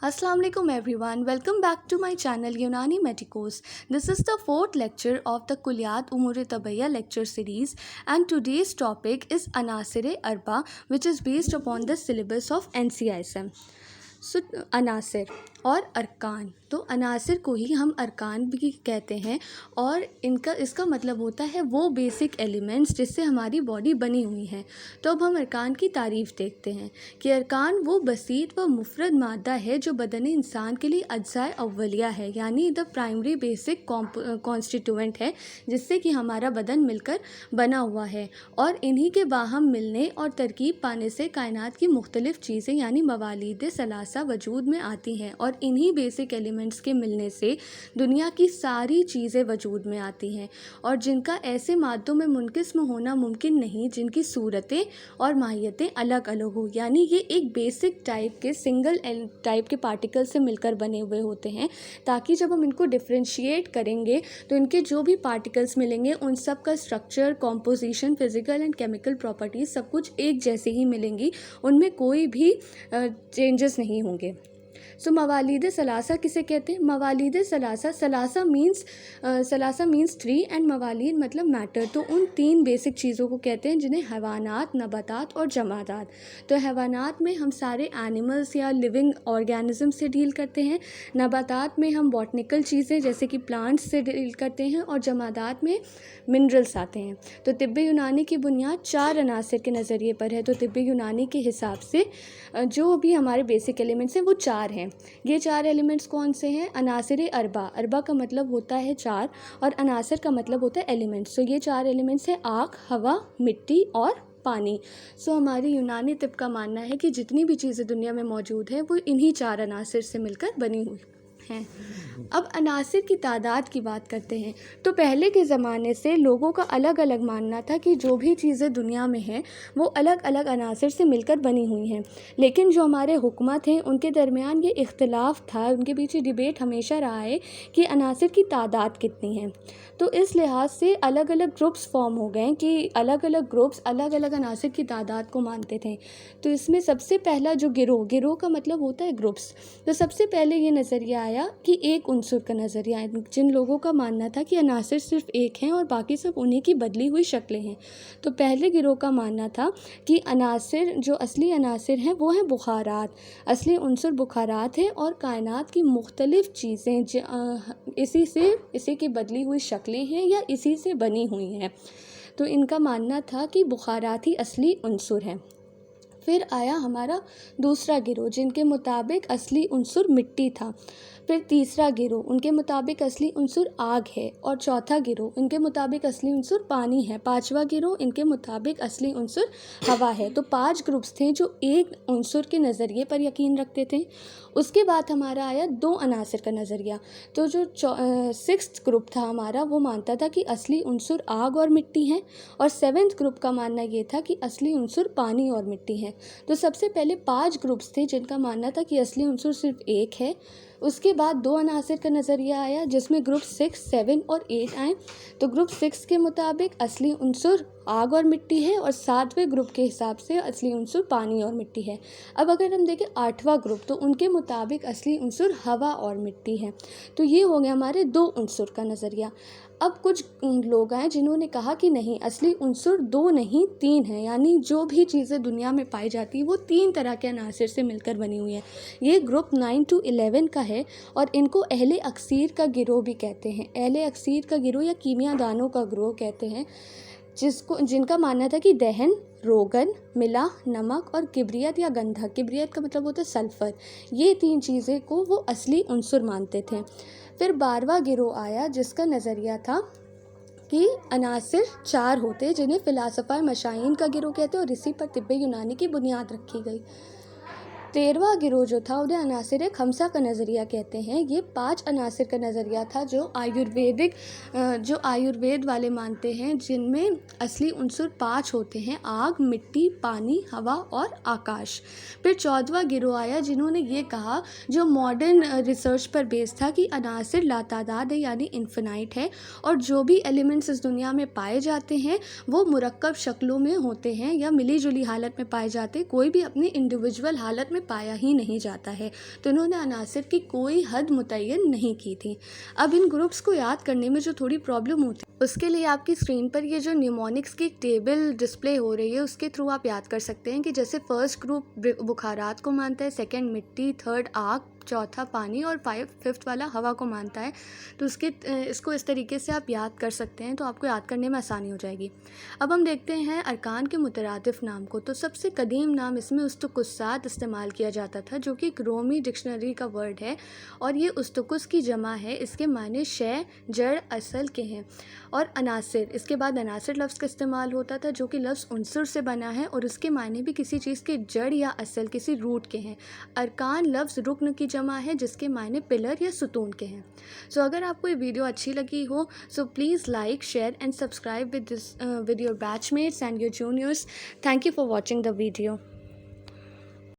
Assalamu alaikum everyone. Welcome back to my channel Unani Medicos. This is the fourth lecture of the Kulliyat Umur Tabaiya lecture series, and today's topic is Anasir Arba, which is based upon the syllabus of NCISM. सो अनासिर और अरकान, तो अनासिर को ही हम अरकान भी कहते हैं और इसका मतलब होता है वो बेसिक एलिमेंट्स जिससे हमारी बॉडी बनी हुई है। तो अब हम अरकान की तारीफ़ देखते हैं कि अरकान वो बसीत व मुफरद मादा है जो बदन इंसान के लिए अज्जाए अव्वलिया है, यानी द प्राइमरी बेसिक कॉन्स्टिट्यूएंट है जिससे कि हमारा बदन मिलकर बना हुआ है, और इन्हीं के बाहम मिलने और तरकीब पाने से कायनात की मुख्तलिफ़ चीज़ें यानी मवालिद सलासा वजूद में आती हैं, और इन्हीं बेसिक एलिमेंट्स के मिलने से दुनिया की सारी चीज़ें वजूद में आती हैं, और जिनका ऐसे मादों में मुनक़िस्म होना मुमकिन नहीं जिनकी सूरतें और माहियतें अलग अलग हो। यानी ये एक बेसिक टाइप के सिंगल टाइप के पार्टिकल से मिलकर बने हुए होते हैं, ताकि जब हम इनको डिफ्रेंशिएट करेंगे तो इनके जो भी पार्टिकल्स मिलेंगे उन सब का structure, composition, physical and chemical properties सब कुछ एक जैसे ही मिलेंगी, उनमें कोई भी चेंजेस नहीं होंगे। सो मवालिद सलासा किसे कहते हैं? मवालिद सलासा, सलासा मीन्स थ्री एंड मवालिद मतलब मैटर। तो उन तीन बेसिक चीज़ों को कहते हैं जिन्हें हैवानात, नबातात और जमादात। तो हैवानात में हम सारे एनिमल्स या लिविंग ऑर्गेनिज्म से डील करते हैं, नबातात में हम बॉटनिकल चीज़ें जैसे कि प्लांट्स से डील करते हैं, और जमादात में मिनरल्स आते हैं। तो तिब्ब यूनानी की बुनियाद चार अनासिर के नज़रिए पर है। तो तिब्ब यूनानी के हिसाब से जो भी हमारे बेसिक एलिमेंट्स हैं वो चार हैं। ये चार एलिमेंट्स कौन से हैं? अनासिर अरबा, अरबा का मतलब होता है चार और अनासिर का मतलब होता है एलिमेंट्स। तो ये चार एलिमेंट्स हैं आग, हवा, मिट्टी और पानी। सो हमारी यूनानी तिब का मानना है कि जितनी भी चीज़ें दुनिया में मौजूद हैं वो इन्हीं चार अनासिर से मिलकर बनी हुई हैं। अब अनासिर की तादाद की बात करते हैं। तो पहले के ज़माने से लोगों का अलग अलग मानना था कि जो भी चीज़ें दुनिया में हैं वो अलग अलग अनासिर से मिलकर बनी हुई हैं, लेकिन जो हमारे हुक्मा थे उनके दरमियान ये इख्तिलाफ़ था, उनके पीछे डिबेट हमेशा रहा है कि अनासिर की तादाद कितनी है। तो इस लिहाज से अलग अलग ग्रुप्स फॉर्म हो गए कि अलग अलग ग्रुप्स अलग अलग अनासिर की तादाद को मानते थे। तो इसमें सबसे पहला जो गिरोह का मतलब होता है ग्रुप्स, तो सबसे पहले ये नज़रिया आया कि एक उन्सुर का नज़रिया है, जिन लोगों का मानना था कि अनासिर सिर्फ एक हैं और बाकी सब उन्हीं की बदली हुई शक्लें हैं। तो पहले गिरोह का मानना था कि अनासिर जो असली अनासिर हैं वो हैं बुखारात, असली उन्सुर बुखारात हैं, और कायनात की मुख्तलिफ़ चीज़ें इसी की बदली हुई शक्लें हैं या इसी से बनी हुई हैं। तो इनका मानना था कि बुखारात ही असली उन्सुर हैं। फिर आया हमारा दूसरा गिरोह जिनके मुताबिक असली उन्सुर मिट्टी था। फिर तीसरा गिरोह उनके मुताबिक असली उन्सुर आग है, और चौथा गिरोह इनके मुताबिक असली उन्सुर पानी है। पांचवा गिरोह इनके मुताबिक असली उन्सुर हवा है। तो 5 ग्रुप्स थे जो एक उन्सुर के नज़रिए पर यकीन रखते थे। उसके बाद हमारा आया दो अनासिर का नज़रिया। तो जो 6th ग्रुप था हमारा वो मानता था कि असली उन्सुर आग और मिट्टी हैं, और 7th ग्रुप का मानना ये था कि असली उन्सुर पानी और मिट्टी है। तो सबसे पहले 5 ग्रुप्स थे जिनका मानना था कि असली उन्सुर सिर्फ एक है। उसके बाद दो अनासिर का नज़रिया आया जिसमें ग्रुप 6, 7 और 8 आए। तो ग्रुप 6 के मुताबिक असली उन्सुर आग और मिट्टी है, और 7वें ग्रुप के हिसाब से असली उन्सुर पानी और मिट्टी है। अब अगर हम देखें 8वां ग्रुप, तो उनके मुताबिक असली उन्सुर हवा और मिट्टी है। तो ये हो गया हमारे दो उन्सुर का नज़रिया। अब कुछ लोग आए जिन्होंने कहा कि नहीं, असली उन्सुर 2 नहीं 3 हैं, यानी जो भी चीज़ें दुनिया में पाई जाती है वो 3 तरह के अनासिर से मिलकर बनी हुई है। ये ग्रुप 9 to 11 का है, और इनको अहले अक्सीर का गिरोह भी कहते हैं। अहले अक्सीर का गिरोह या कीमियादानों का गिरोह कहते हैं, जिनका मानना था कि दहन, रोगन, मिला, नमक और किब्रियत या गंधक, किब्रियत का मतलब होता है सल्फ़र, ये 3 चीज़ें को वो असली उन्सुर मानते थे। फिर 12वां गिरोह आया जिसका नज़रिया था कि अनासिर 4 होते जिन्हें फ़िलासफ़ा मशाइन का गिरोह कहते हैं, और इसी पर तिब्ब यूनानी की बुनियाद रखी गई। 13वां गिरोह जो था उन्हें अनासिर खमसा का नज़रिया कहते हैं। ये 5 अनासिर का नज़रिया था जो आयुर्वेद वाले मानते हैं, जिनमें असली उन्सुर 5 होते हैं आग, मिट्टी, पानी, हवा और आकाश। फिर 14वां गिरोह आया जिन्होंने ये कहा, जो मॉडर्न रिसर्च पर बेस्ड था, कि अनासिर लातादाद है यानी इन्फिनाइट है, और जो भी एलिमेंट्स इस दुनिया में पाए जाते हैं वो मुरक्कब शक्लों में होते हैं या मिली जुली हालत में पाए जाते हैं, कोई भी अपनी इंडिविजुअल हालत में में पाया ही नहीं जाता है। तो इन्होंने अनासिर की कोई हद मुतय्यन नहीं की थी। अब इन ग्रुप्स को याद करने में जो थोड़ी प्रॉब्लम होती है उसके लिए आपकी स्क्रीन पर ये जो न्यूमोनिक्स की टेबल डिस्प्ले हो रही है उसके थ्रू आप याद कर सकते हैं कि जैसे फर्स्ट ग्रुप बुखारात को मानता है, सेकंड मिट्टी, थर्ड आग, चौथा पानी और फिफ्थ वाला हवा को मानता है। तो इसको इस तरीके से आप याद कर सकते हैं, तो आपको याद करने में आसानी हो जाएगी। अब हम देखते हैं अरकान के मुतरादिफ नाम को। तो सबसे कदीम नाम इसमें उस्तुकुस्सात इस्तेमाल किया जाता था, जो कि एक रोमी डिक्शनरी का वर्ड है और ये उस्तुकुस की जमा है। इसके माने शय, जड़, असल के हैं। और अनासिर, इसके बाद अनासिर लफ्ज़ का इस्तेमाल होता था, जो कि लफ्ज़ उनसुर से बना है और उसके माने भी किसी चीज़ के जड़ या असल, किसी रूट के हैं। अरकान लफ्ज़ रुकन की जमा है, जिसके माने पिलर या सुतून के हैं। सो अगर आपको ये वीडियो अच्छी लगी हो, so please like, share and subscribe with your batchmates and your juniors. Thank you for watching the video.